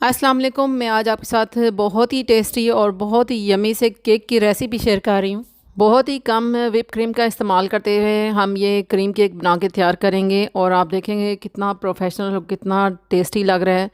अस्सलाम वालेकुम। मैं आज आपके साथ बहुत ही टेस्टी और बहुत ही यमी से केक की रेसिपी शेयर कर रही हूँ। बहुत ही कम व्हिप क्रीम का इस्तेमाल करते हुए हम ये क्रीम केक बना के तैयार करेंगे और आप देखेंगे कितना प्रोफेशनल और कितना टेस्टी लग रहा है।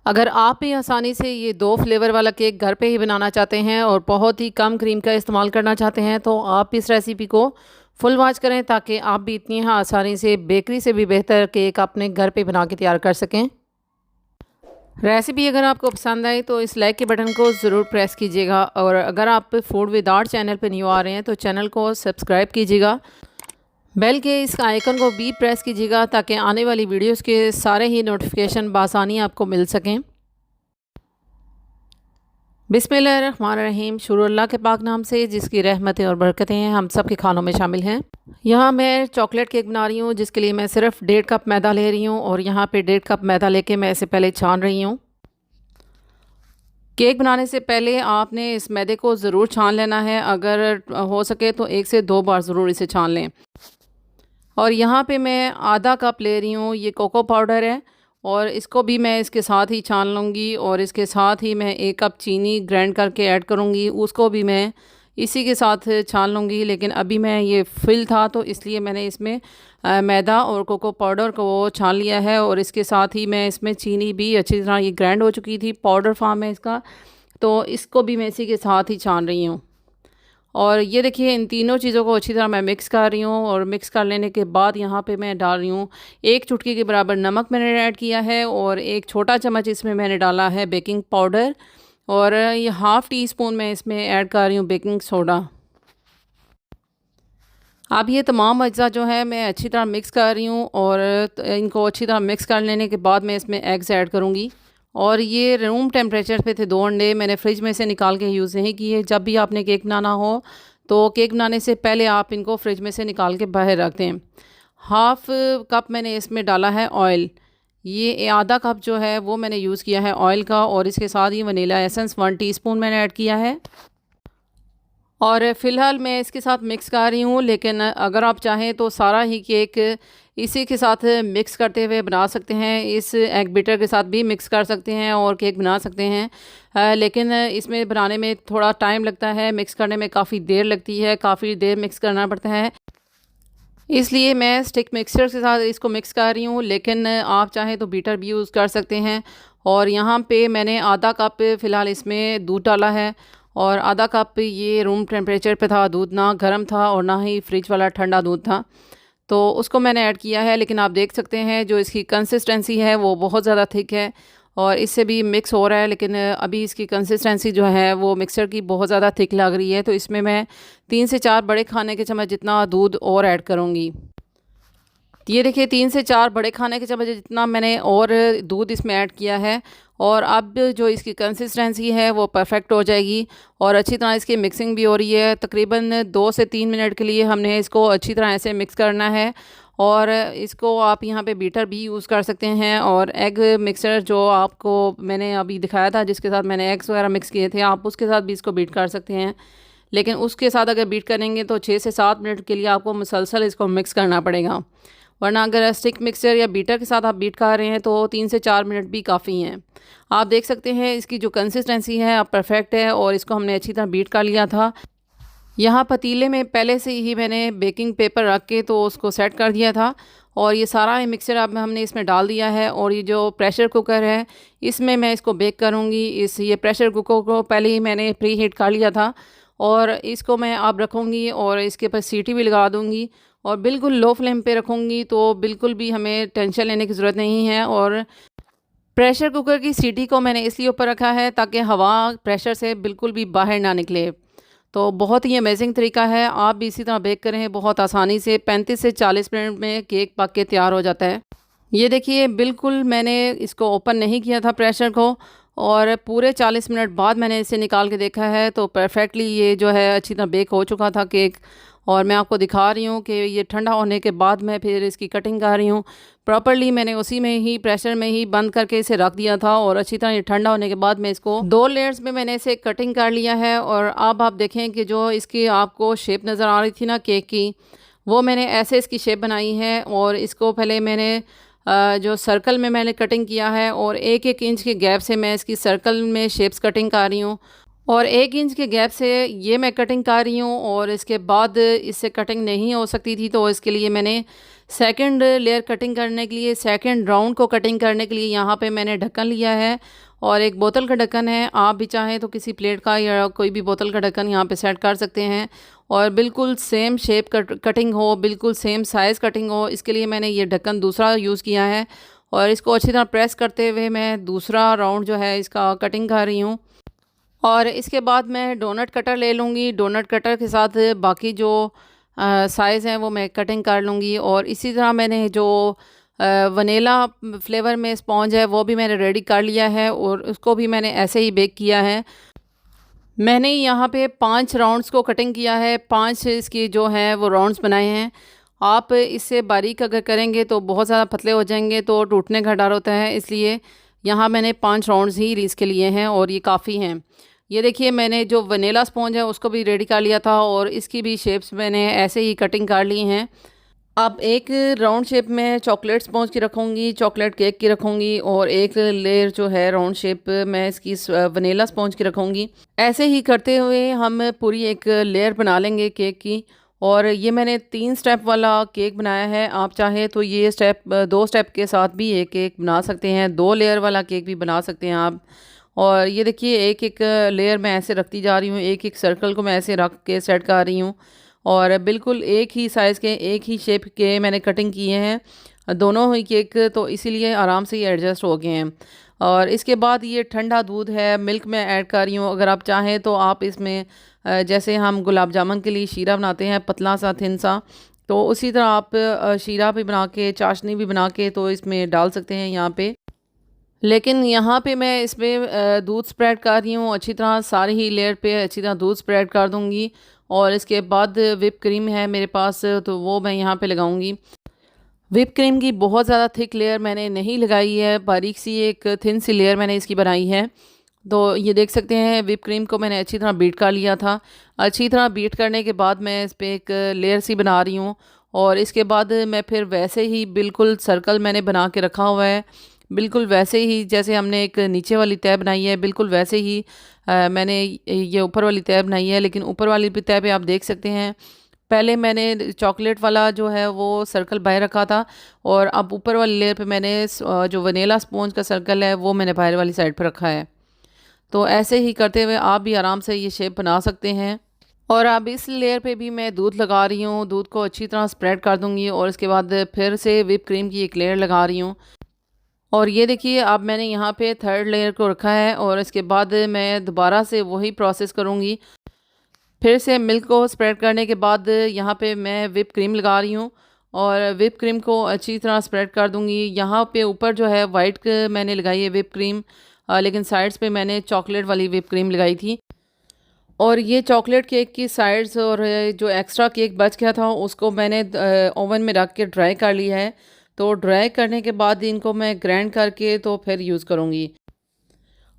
अगर आप भी आसानी से ये 2 फ्लेवर वाला केक घर पे ही बनाना चाहते हैं और बहुत ही कम क्रीम का इस्तेमाल करना चाहते हैं तो आप इस रेसिपी को फुल वॉच करें ताकि आप भी इतनी आसानी से बेकरी से भी बेहतर केक अपने घर पे बना के तैयार कर सकें। रेसिपी अगर आपको पसंद आई तो इस लाइक के बटन को ज़रूर प्रेस कीजिएगा और अगर आप फूड विद आर्ट चैनल पर न्यू आ रहे हैं तो चैनल को सब्सक्राइब कीजिएगा। बेल के इस आइकन को भी प्रेस कीजिएगा ताकि आने वाली वीडियोस के सारे ही नोटिफिकेशन बासानी आपको मिल सकें। बिस्मिल्लाहिर्रहमानिर्रहीम। शुरू अल्लाह के पाक नाम से जिसकी रहमतें और बरकतें हैं हम सब के खानों में शामिल हैं। यहाँ मैं चॉकलेट केक बना रही हूँ जिसके लिए मैं सिर्फ 1.5 कप मैदा ले रही हूँ और यहाँ पे 1.5 कप मैदा लेके मैं इसे पहले छान रही हूँ। केक बनाने से पहले आपने इस मैदे को ज़रूर छान लेना है, अगर हो सके तो 1 से 2 बार ज़रूर इसे छान लें। और यहाँ पे मैं आधा कप ले रही हूँ, ये कोको पाउडर है और इसको भी मैं इसके साथ ही छान लूँगी और इसके साथ ही मैं 1 कप चीनी ग्राइंड करके ऐड करूँगी, उसको भी मैं इसी के साथ छान लूँगी। लेकिन अभी मैं ये फिल था तो इसलिए मैंने इसमें मैदा और कोको पाउडर को छान लिया है और इसके साथ ही मैं इसमें चीनी भी अच्छी तरह ये ग्राइंड हो चुकी थी, पाउडर फॉर्म है इसका, तो इसको भी मैं इसी के साथ ही छान रही हूँ। और ये देखिए इन तीनों चीज़ों को अच्छी तरह मैं मिक्स कर रही हूँ और मिक्स कर लेने के बाद यहाँ पे मैं डाल रही हूँ 1 चुटकी के बराबर नमक मैंने ऐड किया है और 1 छोटा चम्मच इसमें मैंने डाला है बेकिंग पाउडर और ये ½ टी स्पून मैं इसमें ऐड कर रही हूँ बेकिंग सोडा। अब ये तमाम अज्जा जो है मैं अच्छी तरह मिक्स कर रही हूँ और इनको अच्छी तरह मिक्स कर लेने के बाद मैं इसमें एग्स ऐड करूँगी। और ये रूम टेम्परेचर पे थे 2 अंडे, मैंने फ्रिज में से निकाल के यूज़ नहीं किए। जब भी आपने केक बनाना हो तो केक बनाने से पहले आप इनको फ्रिज में से निकाल के बाहर रख दें। ½ कप मैंने इसमें डाला है ऑयल, ये आधा कप जो है वो मैंने यूज़ किया है ऑयल का और इसके साथ ही वनीला एसेंस 1 टीस्पून मैंने ऐड किया है। और फ़िलहाल मैं इसके साथ मिक्स कर रही हूँ, लेकिन अगर आप चाहें तो सारा ही केक इसी के साथ मिक्स करते हुए बना सकते हैं, इस एग बीटर के साथ भी मिक्स कर सकते हैं और केक बना सकते हैं। लेकिन इसमें बनाने में थोड़ा टाइम लगता है, मिक्स करने में काफ़ी देर लगती है, काफ़ी देर मिक्स करना पड़ता है, इसलिए मैं स्टिक मिक्सचर के साथ इसको मिक्स कर रही हूँ। लेकिन आप चाहें तो बीटर भी यूज़ कर सकते हैं। और यहाँ पे मैंने आधा कप फ़िलहाल इसमें दूध डाला है और आधा कप ये रूम टेम्परेचर पे था दूध, ना गर्म था और ना ही फ्रिज वाला ठंडा दूध था, तो उसको मैंने ऐड किया है। लेकिन आप देख सकते हैं जो इसकी कंसिस्टेंसी है वो बहुत ज़्यादा थिक है और इससे भी मिक्स हो रहा है, लेकिन अभी इसकी कंसिस्टेंसी जो है वो मिक्सर की बहुत ज़्यादा थिक लग रही है, तो इसमें मैं 3 से 4 बड़े खाने के चम्मच जितना दूध और ऐड करूँगी। ये देखिए 3 से 4 बड़े खाने के चम्मच जितना मैंने और दूध इसमें ऐड किया है और अब जो इसकी कंसिस्टेंसी है वो परफेक्ट हो जाएगी और अच्छी तरह इसकी मिक्सिंग भी हो रही है। तकरीबन 2 से 3 मिनट के लिए हमने इसको अच्छी तरह ऐसे मिक्स करना है और इसको आप यहाँ पे बीटर भी यूज़ कर सकते हैं और एग मिक्सर जो आपको मैंने अभी दिखाया था जिसके साथ मैंने एग्स वगैरह मिक्स किए थे, आप उसके साथ भी इसको बीट कर सकते हैं। लेकिन उसके साथ अगर बीट करेंगे तो 6 से 7 मिनट के लिए आपको मुसलसल इसको मिक्स करना पड़ेगा, वरना अगर स्टिक मिक्सर या बीटर के साथ आप बीट कर रहे हैं तो 3 से 4 मिनट भी काफ़ी हैं। आप देख सकते हैं इसकी जो कंसिस्टेंसी है अब परफेक्ट है और इसको हमने अच्छी तरह बीट कर लिया था। यहाँ पतीले में पहले से ही मैंने बेकिंग पेपर रख के तो उसको सेट कर दिया था और ये सारा मिक्सर अब हमने इसमें डाल दिया है और ये जो प्रेशर कुकर है इसमें मैं इसको बेक करूँगी। ये प्रेशर कुकर को पहले ही मैंने प्री हीट कर लिया था और इसको मैं अब रखूँगी और इसके ऊपर सीटी भी लगा दूँगी और बिल्कुल लो फ्लेम पे रखूँगी, तो बिल्कुल भी हमें टेंशन लेने की ज़रूरत नहीं है। और प्रेशर कुकर की सीटी को मैंने इसलिए ऊपर रखा है ताकि हवा प्रेशर से बिल्कुल भी बाहर ना निकले। तो बहुत ही अमेजिंग तरीका है, आप भी इसी तरह बेक करें, बहुत आसानी से 35 से 40 मिनट में केक पक के तैयार हो जाता है। ये देखिए बिल्कुल मैंने इसको ओपन नहीं किया था प्रेशर को और पूरे 40 मिनट बाद मैंने इसे निकाल के देखा है तो परफेक्टली ये जो है अच्छी तरह बेक हो चुका था केक। और मैं आपको दिखा रही हूँ कि ये ठंडा होने के बाद मैं फिर इसकी कटिंग कर रही हूँ प्रॉपर्ली। मैंने उसी में ही प्रेशर में ही बंद करके इसे रख दिया था और अच्छी तरह ये ठंडा होने के बाद मैं इसको 2 लेयर्स में मैंने इसे कटिंग कर लिया है। और अब आप देखें कि जो इसकी आपको शेप नज़र आ रही थी ना केक की, वो मैंने ऐसे इसकी शेप बनाई है और इसको पहले मैंने जो सर्कल में मैंने कटिंग किया है और 1-1 इंच के गैप से मैं इसकी सर्कल में शेप्स कटिंग कर रही हूँ और 1 इंच के गैप से ये मैं कटिंग कर रही हूँ। और इसके बाद इससे कटिंग नहीं हो सकती थी, तो इसके लिए मैंने सेकंड लेयर कटिंग करने के लिए, सेकंड राउंड को कटिंग करने के लिए यहाँ पे मैंने ढक्कन लिया है और एक बोतल का ढक्कन है। आप भी चाहें तो किसी प्लेट का या कोई भी बोतल का ढक्कन यहाँ पे सेट कर सकते हैं और बिल्कुल सेम शेप कटिंग हो, बिल्कुल सेम साइज़ कटिंग हो, इसके लिए मैंने ये ढक्कन दूसरा यूज़ किया है। और इसको अच्छी तरह प्रेस करते हुए मैं दूसरा राउंड जो है इसका कटिंग कर रही हूँ। और इसके बाद मैं डोनट कटर ले लूँगी। डोनट कटर के साथ बाकी जो साइज़ हैं वो मैं कटिंग कर लूँगी। और इसी तरह मैंने जो वनीला फ्लेवर में स्पॉन्ज है वो भी मैंने रेडी कर लिया है और उसको भी मैंने ऐसे ही बेक किया है। मैंने यहाँ पे 5 राउंड्स को कटिंग किया है, 5 इसकी जो है वो राउंड्स बनाए हैं। आप इससे बारीक अगर करेंगे तो बहुत ज़्यादा पतले हो जाएंगे, तो टूटने का डर होता है, इसलिए यहाँ मैंने 5 राउंड्स ही इसके लिए हैं और ये काफ़ी हैं। ये देखिए मैंने जो वनीला स्पॉन्ज है उसको भी रेडी कर लिया था और इसकी भी शेप्स मैंने ऐसे ही कटिंग कर ली हैं। अब एक राउंड शेप में चॉकलेट स्पॉन्ज की रखूँगी, चॉकलेट केक की रखूँगी और एक लेयर जो है राउंड शेप मैं इसकी वनीला स्पॉन्ज की रखूँगी। ऐसे ही करते हुए हम पूरी एक लेयर बना लेंगे केक की। और ये मैंने 3 स्टेप वाला केक बनाया है। आप चाहे तो ये स्टेप 2 स्टेप के साथ भी एक केक बना सकते हैं, 2 लेयर वाला केक भी बना सकते हैं आप। और ये देखिए एक एक लेयर मैं ऐसे रखती जा रही हूँ, एक एक सर्कल को मैं ऐसे रख के सेट कर रही हूँ और बिल्कुल एक ही साइज़ के, एक ही शेप के मैंने कटिंग किए हैं दोनों ही केक, तो इसीलिए आराम से ये एडजस्ट हो गए हैं। और इसके बाद ये ठंडा दूध है, मिल्क मैं ऐड कर रही हूँ। अगर आप चाहें तो आप इसमें जैसे हम गुलाब जामुन के लिए शीरा बनाते हैं पतला सा थिन सा, तो उसी तरह आप शीरा भी बना के, चाशनी भी बना के तो इसमें डाल सकते हैं यहाँ पे। लेकिन यहाँ पे मैं इसमें दूध स्प्रेड कर रही हूँ अच्छी तरह, सारी ही लेयर पे अच्छी तरह दूध स्प्रेड कर दूँगी। और इसके बाद whip क्रीम है मेरे पास, तो वो मैं यहाँ पे लगाऊंगी। whip क्रीम की बहुत ज़्यादा थिक लेयर मैंने नहीं लगाई है, बारीक सी एक थिन सी लेयर मैंने इसकी बनाई है। तो ये देख सकते हैं whip क्रीम को मैंने अच्छी तरह बीट कर लिया था। अच्छी तरह बीट करने के बाद मैं इस पर एक लेयर सी बना रही हूँ और इसके बाद मैं फिर वैसे ही बिल्कुल सर्कल मैंने बना के रखा हुआ है, बिल्कुल वैसे ही जैसे हमने एक नीचे वाली तह बनाई है, बिल्कुल वैसे ही मैंने ये ऊपर वाली तह बनाई है। लेकिन ऊपर वाली भी तह पे आप देख सकते हैं पहले मैंने चॉकलेट वाला जो है वो सर्कल बाहर रखा था और अब ऊपर वाली लेयर पे मैंने जो वनीला स्पॉन्ज का सर्कल है वो मैंने बाहर वाली साइड पर रखा है। तो ऐसे ही करते हुए आप भी आराम से ये शेप बना सकते हैं। और अब इस लेयर पे भी मैं दूध लगा रही हूँ, दूध को अच्छी तरह स्प्रेड कर दूँगी और इसके बाद फिर से whip क्रीम की एक लेयर लगा रही हूँ। और ये देखिए अब मैंने यहाँ पे 3rd लेयर को रखा है और इसके बाद मैं दोबारा से वही प्रोसेस करूँगी। फिर से मिल्क को स्प्रेड करने के बाद यहाँ पे मैं whip क्रीम लगा रही हूँ और whip क्रीम को अच्छी तरह स्प्रेड कर दूँगी। यहाँ पे ऊपर जो है वाइट मैंने लगाई है whip क्रीम, लेकिन साइड्स पे मैंने चॉकलेट वाली whip क्रीम लगाई थी। और ये चॉकलेट केक की साइड्स और जो एक्स्ट्रा केक बच गया था उसको मैंने ओवन में रख के ड्राई कर लिया है। तो ड्राई करने के बाद इनको मैं ग्राइंड करके तो फिर यूज़ करूँगी।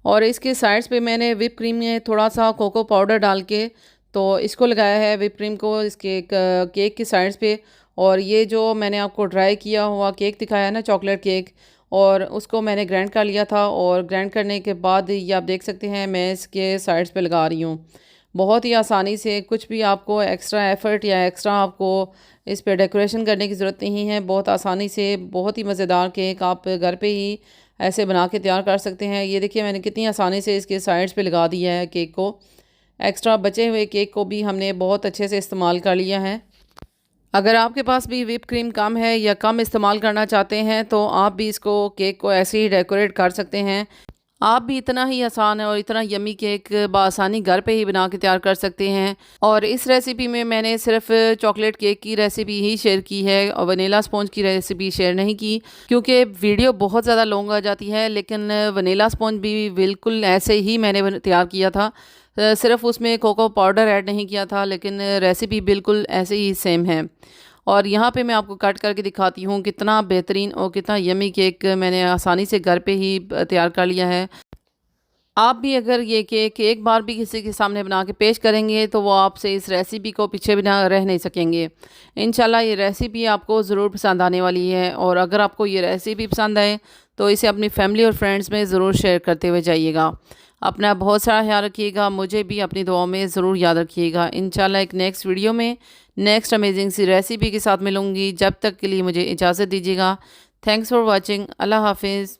और इसके साइड्स पे मैंने whip क्रीम में थोड़ा सा कोको पाउडर डाल के तो इसको लगाया है whip क्रीम को इसके केक की साइड्स पे। और ये जो मैंने आपको ड्राई किया हुआ केक दिखाया है ना, चॉकलेट केक, और उसको मैंने ग्राइंड कर लिया था और ग्राइंड करने के बाद ये आप देख सकते हैं मैं इसके साइड्स पे लगा रही हूँ। बहुत ही आसानी से, कुछ भी आपको एक्स्ट्रा एफ़र्ट या एक्स्ट्रा आपको इस पे डेकोरेशन करने की ज़रूरत नहीं है। बहुत आसानी से बहुत ही मज़ेदार केक आप घर पे ही ऐसे बना के तैयार कर सकते हैं। ये देखिए मैंने कितनी आसानी से इसके साइड्स पे लगा दिया है केक को। एक्स्ट्रा बचे हुए केक को भी हमने बहुत अच्छे से इस्तेमाल कर लिया है। अगर आपके पास भी whip क्रीम कम है या कम इस्तेमाल करना चाहते हैं तो आप भी इसको केक को ऐसे ही डेकोरेट कर सकते हैं। आप भी इतना ही आसान है और इतना यमी केक बआसानी घर पे ही बना के तैयार कर सकते हैं। और इस रेसिपी में मैंने सिर्फ चॉकलेट केक की रेसिपी ही शेयर की है और वनीला स्पॉन्ज की रेसिपी शेयर नहीं की, क्योंकि वीडियो बहुत ज़्यादा लॉन्ग आ जाती है। लेकिन वनीला स्पॉन्ज भी बिल्कुल ऐसे ही मैंने तैयार किया था, सिर्फ उसमें कोको पाउडर ऐड नहीं किया था, लेकिन रेसिपी बिल्कुल ऐसे ही सेम है। और यहाँ पे मैं आपको कट करके दिखाती हूँ कितना बेहतरीन और कितना यमी केक मैंने आसानी से घर पे ही तैयार कर लिया है। आप भी अगर ये केक एक बार भी किसी के सामने बना के पेश करेंगे तो वो आपसे इस रेसिपी को पीछे बिना रह नहीं सकेंगे। इंशाल्लाह ये रेसिपी आपको ज़रूर पसंद आने वाली है, और अगर आपको ये रेसिपी पसंद आए तो इसे अपनी फैमिली और फ्रेंड्स में ज़रूर शेयर करते हुए जाइएगा। अपना बहुत सारा ख्याल रखिएगा, मुझे भी अपनी दुआओं में ज़रूर याद रखिएगा। इंशाल्लाह एक नेक्स्ट वीडियो में नेक्स्ट अमेजिंग सी रेसिपी के साथ मिलूँगी। जब तक के लिए मुझे इजाज़त दीजिएगा। Thanks for watching. अल्लाह हाफिज़।